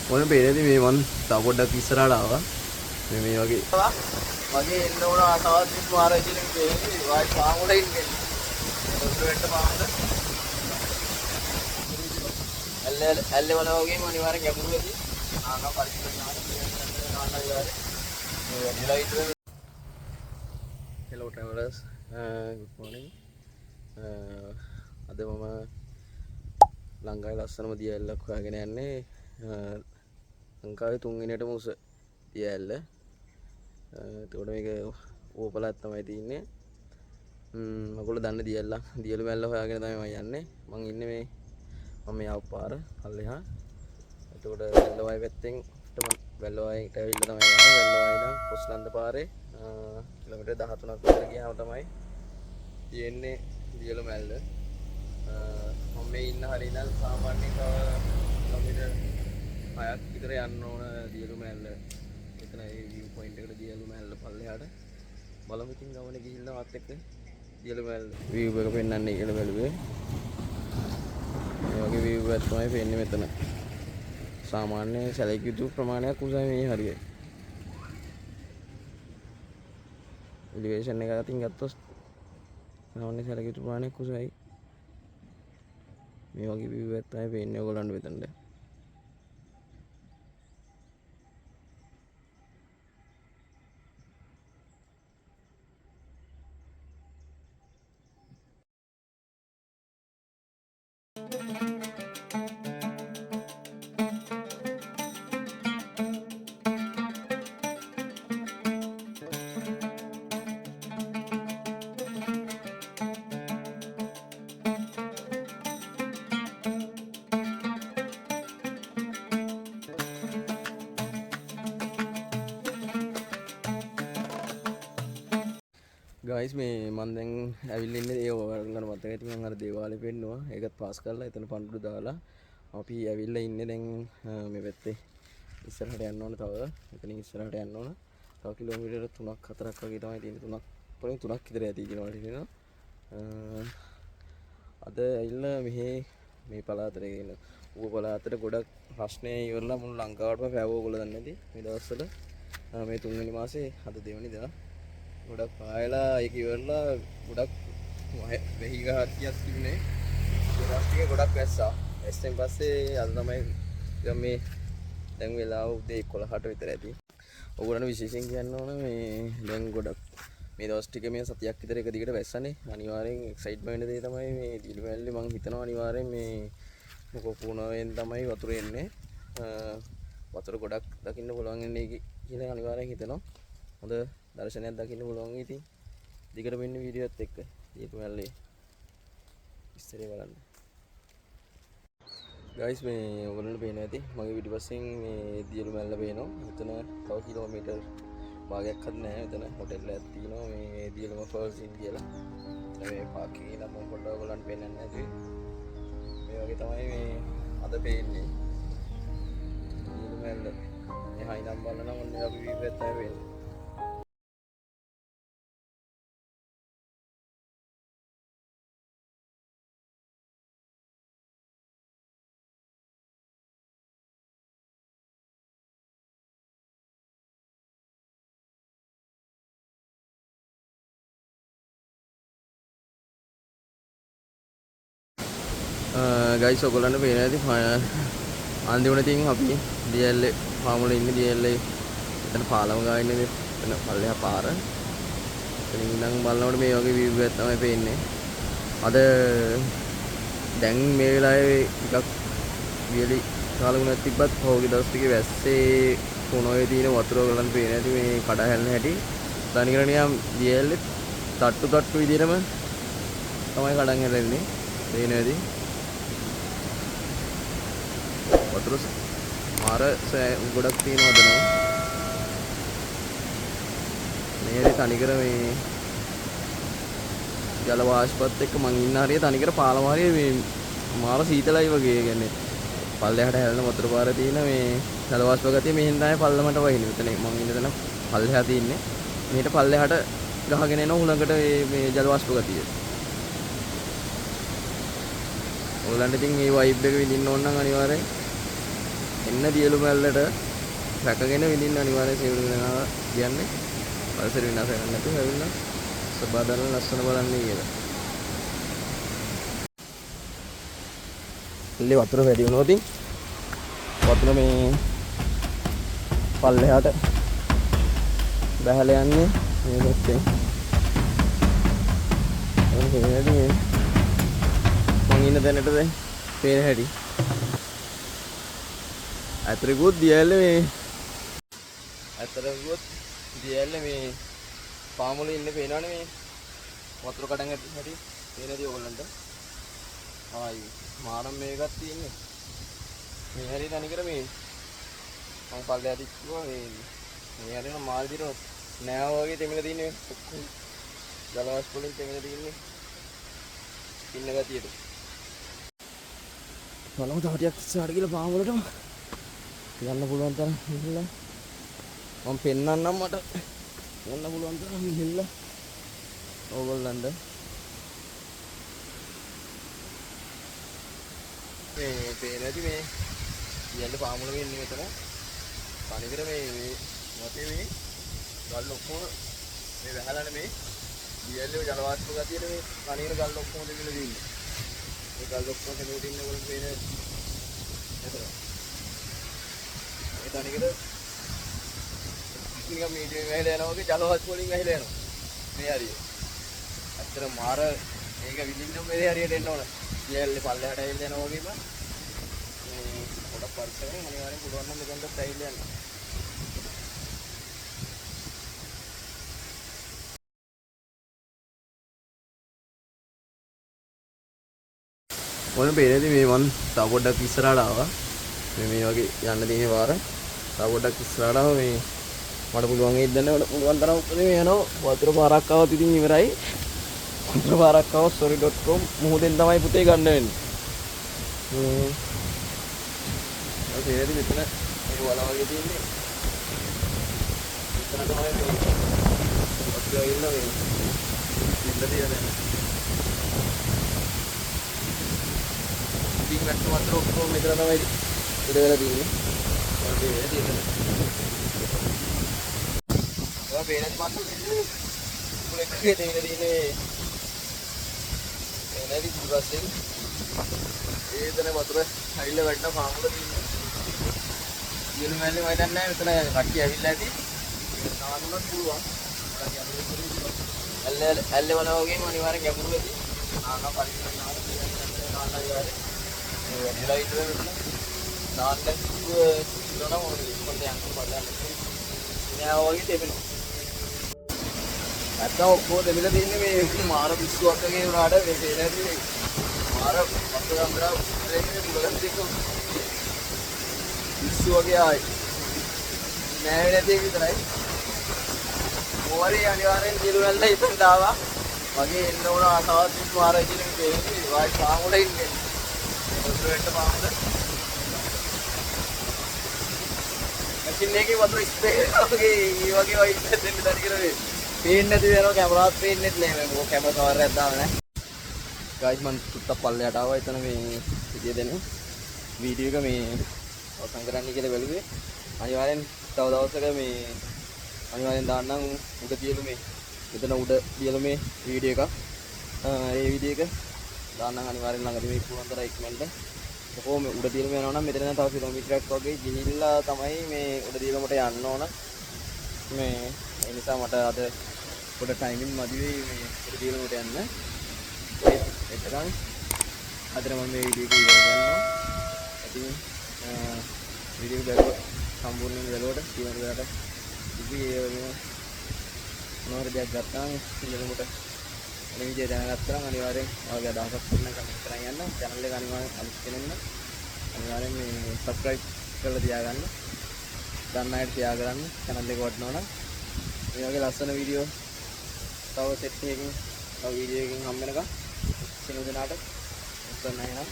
මොන පේනේද මේ මන් තව පොඩ්ඩක් ඉස්සරහට ආවා. මේ වගේ මගේ එන්න ඕන ආසාවත් මාර ඉතින් පේන්නේ වායි පාන් වල ඉන්නේ. ඔස්ට්‍රේලියාවට පාන්ද. ඇල්ලේ වල වගේම අනිවාර්යෙන් ගැඹුරු වෙති. ආනෝ පරිස්සම් Hello travelers, good morning. අද මම ලංකාවේ ලස්සනම දියඇල්ලක් හොයාගෙන යන්නේ. ලංකාවේ තුන්වෙනියටම උස දියඇල්ල. එතකොට මේක ඕපලක් තමයි තියෙන්නේ. මගොල්ලෝ දන්න දියළු මැල්ල හොයාගෙන තමයි මම යන්නේ. මම ඉන්නේ මම යාව පාර පල්ලෙහා. එතකොට වැල්ලවායි පැත්තෙන් වැල්ලවායිට ඇවිල්ලා තමයි යන්නේ. වැල්ලවායි නම් කොස්ලන්ද පාරේ කිලෝමීටර් 13ක් විතර ගියාම තමයි තියෙන්නේ දියළු මැල්ල. මම මේ ඉන්න හරිය ඉඳන් සාමාන්‍යයෙන් කිලෝමීටර් 6ක් විතර යන්න ඕන දියළු මැල්ල. එතන ඒ view point එකට දියළු මැල්ල පල්ලෙහාට බලමු. ඉතින් ගමනේ ගිහිල්ලා මාත් එක්ක දියළු මැල්ල view එක පෙන්වන්නේ කියලා බැලුවේ. මේ වගේ view එකක් තමයි පෙන්නේ මෙතන. සාමාන්‍ය සැලකිය යුතු ප්‍රමාණයක් උසයි මේ හරියයි. එලිවේෂන් එක අතින් ගත්තොත් සාමාන්‍ය සැලකිය යුතු ප්‍රමාණයක් උසයි. මේ වගේ view එකක් තමයි පෙන්නේ ඔයගොල්ලන්ට මෙතනට. ගයිස් මේ මම දැන් ඇවිල්ලා ඉන්නේ ඒ ඔයාලට මතක ඇති මම අර දේවාලේ පෙන්නුවා. ඒකත් පාස් කරලා එතන පඳුරු දාලා අපි ඇවිල්ලා ඉන්නේ දැන් මේ පැත්තේ ඉස්සරහට යන්න ඕන තව. එතනින් ඉස්සරහට යන්න ඕන. තව කිලෝමීටර 3ක් 4ක් වගේ තමයි තියෙන්නේ. 3ක් විතර ඇති කියනවා හිතෙනවා. අද ඇවිල්ලා මේ පළාතට ගෙන ඌව පළාතට ගොඩක් ප්‍රශ්නේ ඉවරලා මුළු ලංකාවටම පෑවෝ ඔයගොල්ලෝ දන්නේ නැති මේ දවස්වල මේ 3 වෙනි මාසේ අද 2 වෙනිදා ගොඩක් පායලා ඒක ඉවරලා ගොඩක් වෙහි ගහතියක් තිබුණේ. ඒ රාස්තිකේ ගොඩක් වැස්සා. වැස්සෙන් පස්සේ අද තමයි මේ දැන් වෙලාව උදේ 11ට විතර ඇති. ඔයගොල්ලන්ට විශේෂයෙන් කියන්න ඕන මේ දැන් ගොඩක් මේ දවස් ටික මේ සතියක් විතර එක දිගට වැස්සනේ. අනිවාර්යෙන් එක්සයිට්මන්ට් වෙන දේ තමයි මේ දියළු මැල්ලේ. මම හිතනවා අනිවාර්යෙන් මේ මොකෝපුණාවෙන් තමයි වතුර එන්නේ. වතුර ගොඩක් දකින්න පුළුවන් ඉන්නේ කියලා අනිවාර්යෙන් හිතනවා. හොඳ දර්ශනයක් දකින්න පුළුවන්. ඉතින් දිගට මෙන්න වීඩියෝ එකත් එක්ක දියළු මැල්ලේ විස්තරය බලන්න. ගයිස් මේ ඔයගොල්ලන්ට පේනවා ඇති මගේ පිටිපස්සෙන් මේ දියළු මැල්ල පේනවා. එතන තව කිලෝමීටර් භාගයක්වත් නැහැ. එතන හොටෙල් එකක් තියෙනවා මේ දියළුම ෆෝල්ස් ඉන් කියලා. මේ පාර්කින් එක නම් පොඩ්ඩක් ඔයගොල්ලන්ට පේන්නන්නේ නැති. මේ වගේ තමයි මේ අද පේන්නේ දියළු මැල්ල. මේ හයිනම් බලන නම් ඔන්න අපි වීව් එකක් තමයි පේන්නේ. ගයිස් ඔයගොල්ලන්ට පේනවා ඇති අන්තිමට ඉතින් අපි දියැල්ලේ ෆාම් වල ඉන්නේ. දියැල්ලේ එතන පාලම ගාව ඉන්නේ. එතන පල්ලෙහා පාර. එතනින් ඉඳන් බලනකොට මේ වගේ view එකක් තමයි පේන්නේ. අද දැන් මේ වෙලාවේ ටිකක් වියලි කාලගුණයක් තිබ්බත් පහුගිය දවස් ටිකේ වැස්සේ කොනෝවේ තියෙන වතුර ඔයගොල්ලන්ට පේනවා ඇති මේ කඩ හැලෙන හැටි. තනිකර නිකම් දියැල්ලේ තට්ටු විදිහටම තමයි කඩන් හැලෙන්නේ. පේනවා ඇති වතුර මාර ගොඩක් තියෙනවා දනවා. මේ තනිකර මේ ජල වාෂ්පත් එක්ක මං ඉන්න හරිය තනිකර පාලම හරිය මේ මාර සීතලයි වගේ. කියන්නේ පල්ලෙහාට හැලෙන වතුර පාර තියෙන මේ ජල වාෂ්ප ගතිය මෙහෙන් තමයි පල්ලමට වහින්නේ. මෙතන මං ඉන්න තැන පල්ලෙහා තියෙන්නේ. මෙහෙට පල්ලෙහාට ගහගෙන එන උලඟට මේ ජල වාෂ්ප ගතිය. ඔයගොල්ලන්ට ඉතින් මේ වයිබ් එක විඳින්න ඕන නම් අනිවාර්යෙන් එන්න දියලු මැල්ලට රැකගෙන විඳින්න අනිවාර්යයෙන් සියලු දෙනා කියන්නේ පරිසර විනාශ කරන්න නැතුව ඇවිල්ලා සබාදාන ලස්සන බලන්නේ කියලා. ඉල්ලේ වතුර වැඩි වුණොත් වතුර මේ පල්ලෙහාට බහලා යන්නේ මේ පැත්තෙන්. මං ඉන්න තැනට දැන් පේන හැටි. අතරකුත් දියැල්ල මේ පාමුල ඉන්න පේනවනේ මේ වතුර කඩන් හැටි පේනදී ඕගොල්ලන්ට. ආයි මානම් මේකක් තියෙන්නේ. මේ හැරි තනිකර මේ මං පල්ලෙහාට ඉක්කුවා මේ හැරෙන මාල් දිර නෑ වගේ තෙමිලා තියෙන්නේ. ජලවාෂ්ප වලින් තෙමිලා තියෙන්නේ. ඉන්න ගතියට. බලමු තව ටිකක් ඉස්සරහට ගිහලා පාමුලටම යන්න පුළුවන් තරම් ගිහලා මම පෙන්නන්නම් මට යන්න පුළුවන් තරම් ගිහලා ඕගොල්ලන්ට මේ පේනදි මේ යන්න පාමුල වෙන්නේ මෙතන පණිවිඩ මේ මොතේ මේ ගල් ඔක්කොම මේ වැහලානේ මේ දියල්ලේ ජලවාෂ්ප ගතියට මේ පණිවිඩ ගල් ඔක්කොම දෙවිලා දින්නේ මේ ගල් ඔක්කොම දෙවිලා දින්න වල පේන එතන ඒ තනිකර නිකන් මීඩියම් වැහිලා යනවා වගේ ජලවාෂ්ප වලින් වැහිලා යනවා මේ හරිය. අතර මාර මේක විඳින්න මේ හරියට එන්න ඕන. දියල්ලේ පල්ලෙහාට ඇවිල්ලා යනවා වගේම මේ පොඩක් පරිසරයෙන් අනිවාර්යෙන් පුළුවන් නම් මෙතනට ඇවිල්ලා යන්න. මොන පේනේද මේ මන් තව පොඩ්ඩක් ඉස්සරහට ආවා. මේ වගේ යන්න තියෙන පාර තව පොඩ්ඩක් ඉස්සරහට ආවා. මේ මට පුළුවන් වෙයිද දැන් වල පුළුවන් තරම් උපදේ යනවා. වතුර පාරක් ආවත් ඉතින් ඉවරයි. වතුර පාරක් ආව sorry.com මුහුදෙන් තමයි පුතේ ගන්න වෙන්නේ. මේ පේනේද මෙතන මේ වල වගේ තියෙන්නේ. මෙතන තමයි මේ වතුර ඇවිල්ලා මේ ඉන්න තියෙන්නේ. වැට්ට වතුර ඔක්කොම මෙතන තමයි ඉඳ වෙලා තියෙන්නේ. ඔය වේද තියෙන්නේ. ඔය පේනත් මත් පුලේ කේ තියෙන්නේ. එනදි ඉස්සෙන් ඒතන වතුර ඇවිල්ලා වැට්ට පාමුල තියෙන්නේ. ඊළඟ මැල්ලේ මම දන්නේ නැහැ මෙතන කට්ටිය ඇවිල්ලා ඇති. නානුනත් පුළුවන්. ඇල්ලේ වල වගේම අනිවාර්යෙන් ගැඹුරු වෙති. නාන පරිසරය නාන අනිවාර්යෙන් වෙලා ඉඳලා නාන්න ඉතන මොකද ඉක්මනට යන්න බලන්න. නෑ වගේ දෙපෙනවා. නැත්තම් ඔක්කොම දෙමිලා තින්නේ මේ මාර පිස්සුවක් වගේ උනාට මේ පේනදී මාර වතුරම්බරා දෙන්නේ මුලන් දෙක පිස්සු වගේ ආයි. නෑ නැති විතරයි. මොවරේ අනිවාර්යෙන් දිරු වැල්ලා ඉතින් දාවා. වගේ එන්න ඕන ආසාවත් මාර ඉතින් මේ වායි පාමුල ඉන්නේ. වතුරට පාමුල. මැෂින් එකේ වතුර ස්ප්‍රේ වගේ වගේ වයින් දෙන්න දරි කියලා මේ. පේන්නේ නැති වෙනවා කැමරාවත් පේන්නේ නැහැ මේ කැමරා කවර් එකක් දාලා නැහැ. ගයිස් මම සුට්ටක් පල්ලයට ආවා. එතන මේ විදිය දෙන වීඩියෝ එක මේ අවසන් කරන්න කියලා බැලුවේ. අනිවාර්යෙන් තව දවසක මේ අනිවාර්යෙන් දාන්නම් උඩ තියලු මේ මෙතන උඩ තියලු මේ වීඩියෝ එකක්. ඒ වීඩියෝ එක දාන්නම් අනිවාර්යෙන් ළඟදී මේ පුරන්තර ඉක්මනට. කොහොම උඩ තියලු යනවා නම් මෙතන තව කිලෝමීටරයක් වගේ ගිහිල්ලා තමයි මේ උඩ තියලුමට යන්න ඕන. මේ ඒ නිසා මට අද පොඩ ටයිමින් මදි වෙයි මේ උඩ තියලුමට යන්න. එතකන් අද මම මේ වීඩියෝ එක ඉවර කරනවා. ඉතින් වීඩියෝ එක බලලා සම්පූර්ණයෙන් බලවට කියන දරට ඉතින් ඒ වගේම මොනවාරි දෙයක් ගත්තාම ඉතින්කට මේ විදිය දැනගත්තා නම් අනිවාර්යෙන් ඔයගේ අදහසක් කරන කමෙන්ට් කරන් යන්න. channel එක අනිවාර්යෙන් අලුත් කෙනෙක් නම් අනිවාර්යෙන් මේ subscribe කරලා තියාගන්න. දන්න අයට තියාගන්න channel එක වටනවා නම් මේ වගේ ලස්සන වීඩියෝ තව සෙට් එකකින් තව වීඩියෝ එකකින් හම්බ වෙනකම් සිනු දෙනාට උත්සන්න එහෙනම්